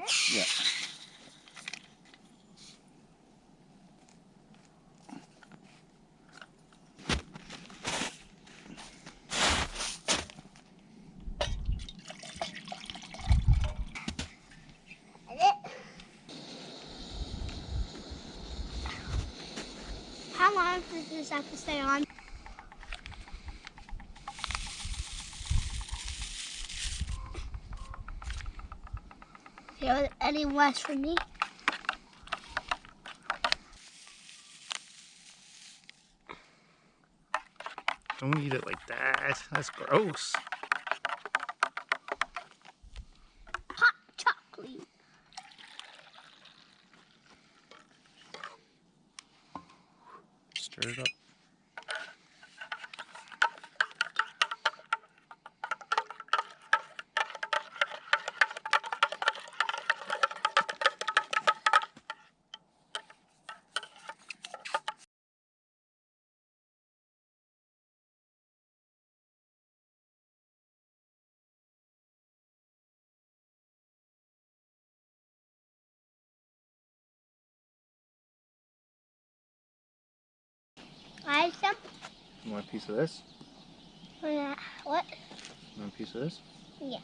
Yeah. How long does this have to stay on? Do you have any less for me? Don't eat it like that. That's gross. Hot chocolate. Stir it up. I have some. You want a piece of this? What? You want a piece of this? Yes.